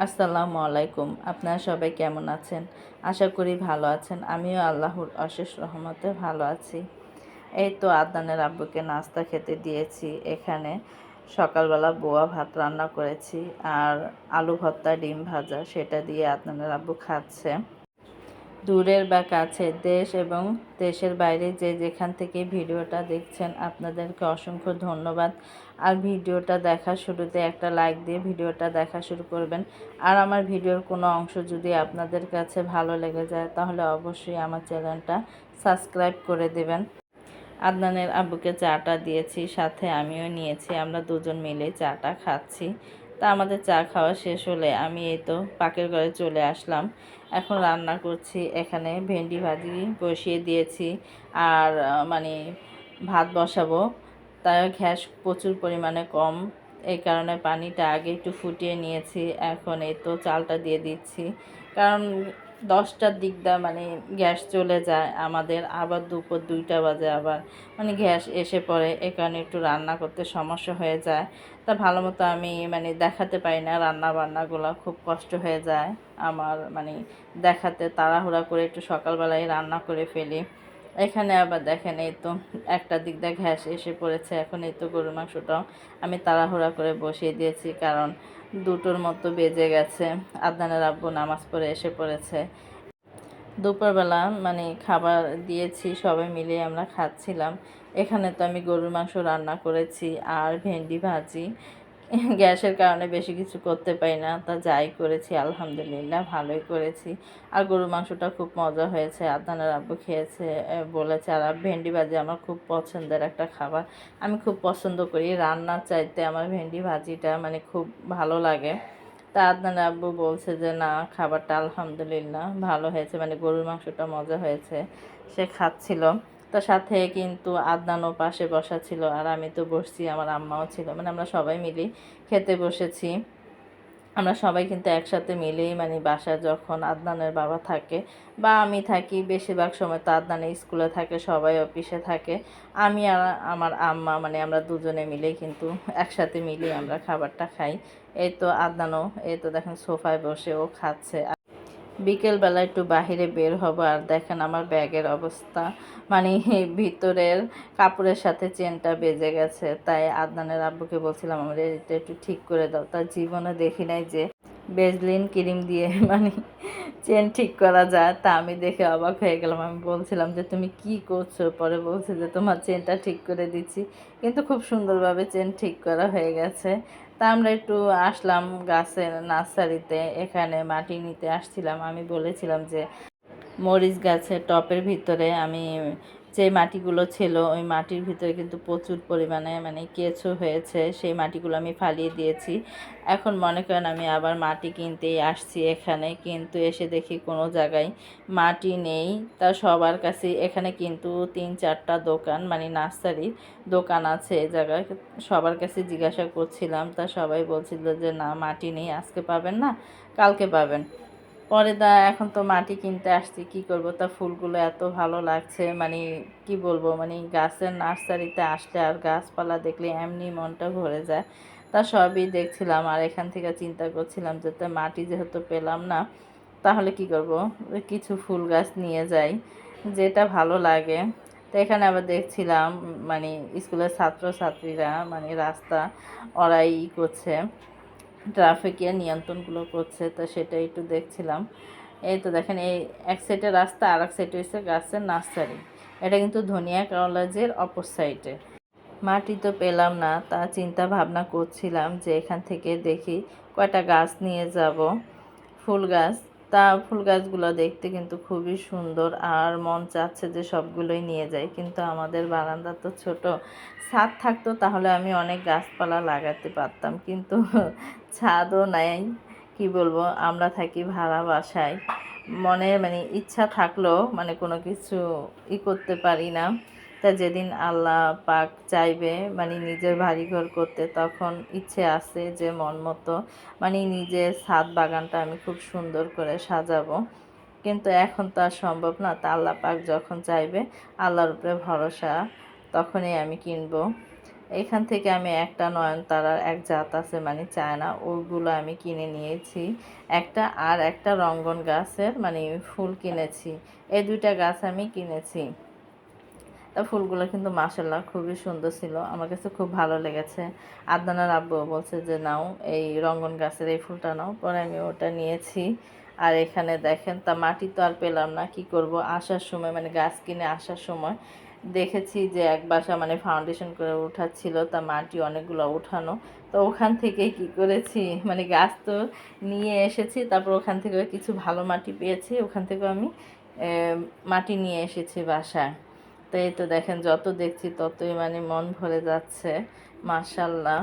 আসসালামু আলাইকুম। আপনারা সবাই কেমন আছেন? আশা করি ভালো আছেন। আমিও আল্লাহর অশেষ রহমতে ভালো আছি। এই তো আদনানের আব্বুকে নাস্তা খেতে দিয়েছি। এখানে সকালবেলা বোয়া ভাত রান্না করেছি আর আলু ভর্তা, ডিম ভাজা সেটা দিয়ে আদনানের আব্বু খাচ্ছে। দূরের বা কাছে, দেশ এবং দেশের বাইরে যে যেখান থেকে ভিডিওটা দেখছেন আপনাদেরকে অসংখ্য ধন্যবাদ। আর ভিডিওটা দেখার শুরুতে একটা লাইক দিয়ে ভিডিওটা দেখা শুরু করবেন। আর আমার ভিডিওর কোনো অংশ যদি আপনাদের কাছে ভালো লেগে যায় তাহলে অবশ্যই আমার চ্যানেলটা সাবস্ক্রাইব করে দেবেন। আদনানের আব্বুকে চাটা দিয়েছি, সাথে আমিও নিয়েছি। আমরা দুজন মিলে চাটা খাচ্ছি। তা আমাদের চা খাওয়া শেষ হলে আমি এই তো পাকের ঘরে চলে আসলাম। এখন রান্না করছি। এখানে ভেন্ডি ভাজি বসিয়ে দিয়েছি আর ভাত বসাবো। তাই গ্যাস প্রচুর পরিমাণে কম, এই কারণে পানিটা আগে একটু ফুটিয়ে নিয়েছি। এখন এই তো চালটা দিয়ে দিচ্ছি, কারণ 10টার দিকটা গ্যাস চলে যায় আমাদের, আবার দুপুর 2টা বাজে আবার গ্যাস এসে পড়ে। এ কারণে একটু রান্না করতে সমস্যা হয়ে যায়। তা ভালো মতো আমি দেখাতে পারি না, রান্না বান্নাগুলো খুব কষ্ট হয়ে যায় আমার, দেখাতে তাড়াহুড়া করে একটু সকালবেলায় রান্না করে ফেলি। এখানে আবার দেখেন এই তো একটা দিক দিয়ে গ্যাস এসে পড়েছে। এখন এই তো গরুর মাংসটাও আমি তাড়াহুড়া করে বসিয়ে দিয়েছি, কারণ 2টোর মতো বেজে গেছে। আদনানের আব্বু নামাজ পড়ে এসে পড়েছে। দুপুরবেলা খাবার দিয়েছি, সবাই মিলে আমরা খাচ্ছিলাম। এখানে তো আমি গরুর মাংস রান্না করেছি আর ভেন্ডি ভাজি। গ্যাসের কারণে বেশি কিছু করতে পারি না, তা যাই করেছি আলহামদুলিল্লাহ ভালোই করেছি। আর গরুর মাংসটা খুব মজা হয়েছে। আদনানের আব্বু খেয়েছে, বলেছে। আর ভেন্ডি ভাজি আমার খুব পছন্দের একটা খাবার, আমি খুব পছন্দ করি। রান্নার চাইতে আমার ভেন্ডি ভাজিটা খুব ভালো লাগে। তা আদনান আব্বু বলছে যে না, খাবারটা আলহামদুলিল্লাহ ভালো হয়েছে, গরুর মাংসটা মজা হয়েছে। সে খাচ্ছিল। তার সাথে কিন্তু আদনানও পাশে বসা ছিল আর আমি তো বসছি, আমার আম্মাও ছিল, আমরা সবাই মিলে খেতে বসেছি। আমরা সবাই কিন্তু একসাথে মিলেই বাসায় যখন আদনানের বাবা থাকে বা আমি থাকি, বেশিরভাগ সময় তো আদনান স্কুলে থাকে, সবাই অফিসে থাকে, আমি আর আমার আম্মা আমরা দুজনে মিলেই কিন্তু একসাথে মিলেই আমরা খাবারটা খাই। এই তো আদনানও এই তো দেখেন সোফায় বসে ও খাচ্ছে। বিকেলবেলা একটু বাহিরে বের হবো আর দেখেন আমার ব্যাগের অবস্থা, ভিতরের কাপড়ের সাথে চেনটা বেজে গেছে। তাই আদনানের আব্বুকে বলছিলাম আমার এটা একটু ঠিক করে দাও। তার জীবনে দেখি নাই যে বেজলিন ক্রিম দিয়ে চেন ঠিক করা যায়। তা আমি দেখে অবাক হয়ে গেলাম। আমি বলছিলাম যে তুমি কি করছো, পরে বলছে যে তোমার চেনটা ঠিক করে দিচ্ছি, কিন্তু খুব সুন্দরভাবে চেন ঠিক করা হয়ে গেছে। তা আমরা একটু আসলাম গাছের নার্সারিতে, এখানে মাটি নিতে আসছিলাম। আমি বলেছিলাম যে মরিচ গাছের টপের ভিতরে আমি যে মাটিগুলো ছিল ওই মাটির ভিতরে কিন্তু প্রচুর পরিমাণে কেঁচো হয়েছে, সেই মাটিগুলো আমি ফালিয়ে দিয়েছি। এখন মনে করেন আমি আবার মাটি কিনতেই আসছি এখানে, কিন্তু এসে দেখি কোনো জায়গায় মাটি নেই। তা সবার কাছে এখানে কিন্তু 3-4টা দোকান নার্সারির দোকান আছে এই জায়গায়, সবার কাছে জিজ্ঞাসা করছিলাম। তা সবাই বলছিল যে না, মাটি নেই, আজকে পাবেন না, কালকে পাবেন। পরে এখন তো মাটি কিনতে আসছি, কি করব। তা ফুলগুলো এত ভালো লাগছে, কি বলবো, গাছের নার্সারিতে আসলে আর গাছপালা দেখলে এমনি মনটা ভরে যায়। তা সবই দেখছিলাম আর এখান থেকে চিন্তা করছিলাম যে তা মাটি যেহেতু পেলাম না, তাহলে কি করব, কিছু ফুল গাছ নিয়ে যাই, যেটা ভালো লাগে। তো এখানে আবার দেখছিলাম স্কুলের ছাত্রছাত্রীরা রাস্তা ওরাই করছে, ট্রাফিকের নিয়ন্ত্রণগুলো করছে, তো সেটা একটু দেখছিলাম। এই তো দেখেন এই এক সাইডে রাস্তা আর এক সাইডে হচ্ছে গাছের নার্সারি। এটা কিন্তু ধনিয়া কলেজের অপর সাইডে। মাটি তো পেলাম না, তা চিন্তা ভাবনা করছিলাম যে এখান থেকে দেখি কয়টা গাছ নিয়ে যাব, ফুল গাছ। তা ফুল গাছগুলো দেখতে কিন্তু খুবই সুন্দর আর মন চাচ্ছে যে সবগুলোই নিয়ে যাই, কিন্তু আমাদের বারান্দা তো ছোট, ছাদ থাকতো তাহলে আমি অনেক গাছপালা লাগাতে পারতাম, কিন্তু ছাদও নাই। কি বলবো, আমরা থাকি ভাড়া বাসায়, মনে ইচ্ছা থাকলেও কোনো কিছু করতে পারি না। তা যেদিন আল্লাহ পাক চাইবে নিজের বাড়িঘর করতে, তখন ইচ্ছে আছে যে মন মতো নিজের ছাদ বাগানটা আমি খুব সুন্দর করে সাজাবো, কিন্তু এখন তো আর সম্ভব না। তা আল্লাহ পাক যখন চাইবে, আল্লাহর উপরে ভরসা, তখনই আমি কিনবো। এখান থেকে আমি একটা নয়নতারার এক জাত আছে মানে চায়না, ওইগুলো আমি কিনে নিয়েছি একটা, আর একটা রঙ্গন গাছের মানে ফুল কিনেছি। এই দুইটা গাছ আমি কিনেছি। তা ফুলগুলো কিন্তু মাশাল্লাহ খুবই সুন্দর ছিল, আমার কাছে খুব ভালো লেগেছে। আদনানের আব্বু বলছে যে নাও এই রঙ্গন গাছের এই ফুলটা নাও, পরে আমি ওটা নিয়েছি। আর এখানে দেখেন, তা মাটি তো আর পেলাম না, কি করব, আসার সময় মানে গাছ কিনে আসার সময় দেখেছি যে এক বাসা মানে ফাউন্ডেশন করে উঠাচ্ছিল, তা মাটি অনেকগুলো উঠানো। তো ওখান থেকে কি করেছি, মানে গাছ তো নিয়ে এসেছি, তারপর ওখান থেকে কিছু ভালো মাটি পেয়েছি, ওখান থেকে আমি মাটি নিয়ে এসেছি বাসায়। তো এই তো দেখেন, যত দেখছি ততই মানে মন ভরে যাচ্ছে। মাশাল্লাহ,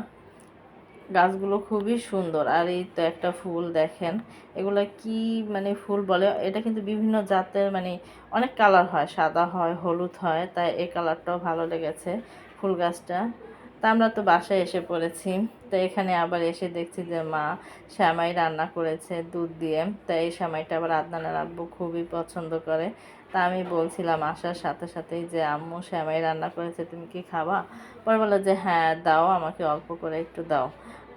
গাছগুলো খুবই সুন্দর। আর এই তো একটা ফুল দেখেন, এগুলা কি মানে ফুল বলে, এটা কিন্তু বিভিন্ন জাতের মানে অনেক কালার হয়, সাদা হয়, হলুদ হয়, তাই এই কালারটাও ভালো লেগেছে ফুল গাছটা। তা আমরা তো বাসায় এসে পড়েছি। তো এখানে আবার এসে দেখছি যে মা সেমাই রান্না করেছে দুধ দিয়ে। তা এই সেমাইটা আবার আদনানের আব্বু খুবই পছন্দ করে। তা আমি বলছিলাম আসার সাথে সাথেই যে আম্মু সেমাই রান্না করেছে, তুমি কি খাবা? পরে বললো যে হ্যাঁ দাও, আমাকে অল্প করে একটু দাও।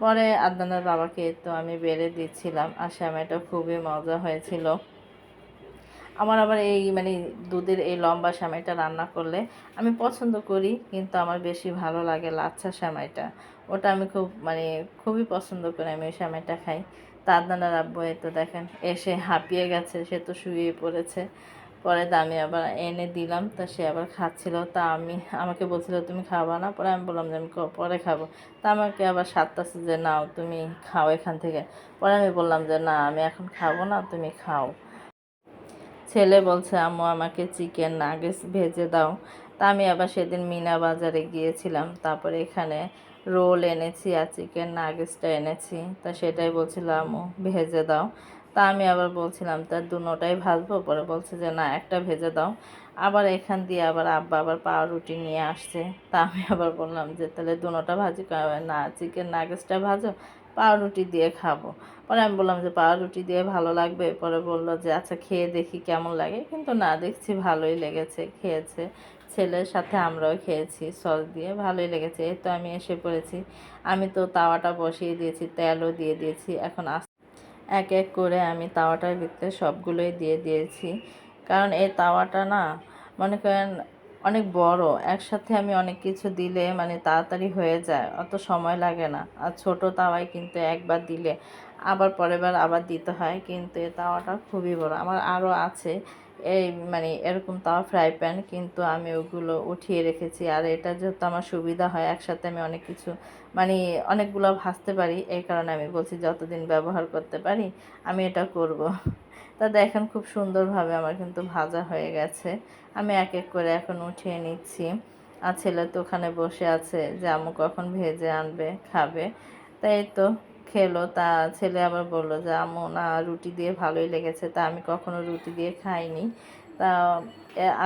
পরে আদনানের বাবাকে তো আমি বেড়ে দিচ্ছিলাম, আর সেমাইটা খুবই মজা হয়েছিল। আমার আবার এই মানে দুধের এই লম্বা সেমাইটা রান্না করলে আমি পছন্দ করি, কিন্তু আমার বেশি ভালো লাগে লাচ্ছা সেমাইটা। ওটা আমি খুব মানে খুবই পছন্দ করি, আমি ওই সেমাইটা খাই। তা আদনানের আব্বু এই তো দেখেন এসে হাঁপিয়ে গেছে, সে তো শুয়ে পড়েছে। পরে তো আমি আবার এনে দিলাম, তা সে আবার খাচ্ছিল। তা আমাকে বলছিল তুমি খাবা না, পরে আমি বললাম যে আমি পরে খাবো। তা আমাকে আবার সাধতাছে যে নাও তুমি খাও এখান থেকে। পরে আমি বললাম যে না আমি এখন খাবো না, তুমি খাও। ছেলে বলছে আম্মু আমাকে চিকেন নাগেটস ভেজে দাও। তা আমি আবার সেদিন মিনা বাজারে গিয়েছিলাম, তারপরে এখানে রোল এনেছি আর চিকেন নাগেটসটা এনেছি। তা সেটাই বলছিলাম আম্মু ভেজে দাও। তা আমি আবার বলছিলাম তা দুটোটাই ভাজবো, পরে বলছে যে না একটা ভেজে দাও। আবার এখান দিয়ে আবার আব্বা আবার পাউরুটি নিয়ে আসছে। তা আমি আবার বললাম যে তাহলে দুটোটা ভাজি, না চিকেন নাগেটসটা ভাজো, পাউরুটি দিয়ে খাবো। পরে আমি বললাম যে পাউরুটি দিয়ে ভালো লাগবে, পরে বললো যে আচ্ছা খেয়ে দেখি কেমন লাগে, কিন্তু না দেখছি ভালোই লেগেছে, খেয়েছে। ছেলের সাথে আমরাও খেয়েছি সস দিয়ে, ভালোই লেগেছে। এই তো আমি এসে পড়েছি, আমি তো তাওয়াটা বসিয়ে দিয়েছি, তেলও দিয়ে দিয়েছি। এখন এক এক করে আমি তাওয়াটার ভিতরে সবগুলোই দিয়ে দিয়েছি, কারণ এই তাওয়াটা না মনে করেন অনেক বড়, একসাথে আমি অনেক কিছু দিলে মানে তাড়াতাড়ি হয়ে যায়, অত সময় লাগে না। আর ছোট তাওয়ায় কিন্তু একবার দিলে আবার পরের বার আবার দিতে হয়, কিন্তু এই তাওয়াটা খুবই বড়। আমার আরও আছে এই মানে এরকম তাওয়া ফ্রাই প্যান, কিন্তু আমি ওগুলো উঠিয়ে রেখেছি। আর এটা যেহেতু আমার সুবিধা হয়, একসাথে আমি অনেক কিছু মানে অনেকগুলো ভাজতে পারি, এই কারণে আমি বলছি যতদিন ব্যবহার করতে পারি আমি এটা করব। তা দেখেন খুব সুন্দরভাবে আমার কিন্তু ভাজা হয়ে গেছে। আমি এক এক করে এখন উঠিয়ে নিচ্ছি। আর ছেলে তো ওখানে বসে আছে যে আম্মু কখন ভেজে আনবে খাবে। তাই তো খেলো। তা ছেলে আবার বললো যে আম্মু না রুটি দিয়ে ভালোই লেগেছে। তা আমি কখনো রুটি দিয়ে খাইনি। তা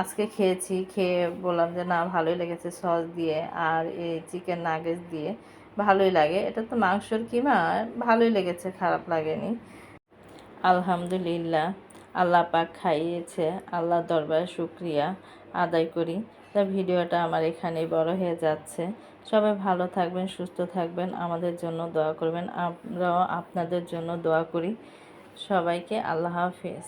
আজকে খেয়েছি, খেয়ে বললাম যে না ভালোই লেগেছে সস দিয়ে আর এই চিকেন নাগেটস দিয়ে ভালোই লাগে। এটা তো মাংসর কিমা, ভালোই লেগেছে, খারাপ লাগেনি। আলহামদুলিল্লাহ, আল্লাহ পাক খাইয়েছে, আল্লাহ দরবারে শুকরিয়া আদায় করি। তা ভিডিওটা আমার এখানেই বড় হয়ে যাচ্ছে। সবাই ভালো থাকবেন, সুস্থ থাকবেন, আমাদের জন্য দোয়া করবেন, আমরাও আপনাদের জন্য দোয়া করি। সবাইকে আল্লাহ হাফেজ।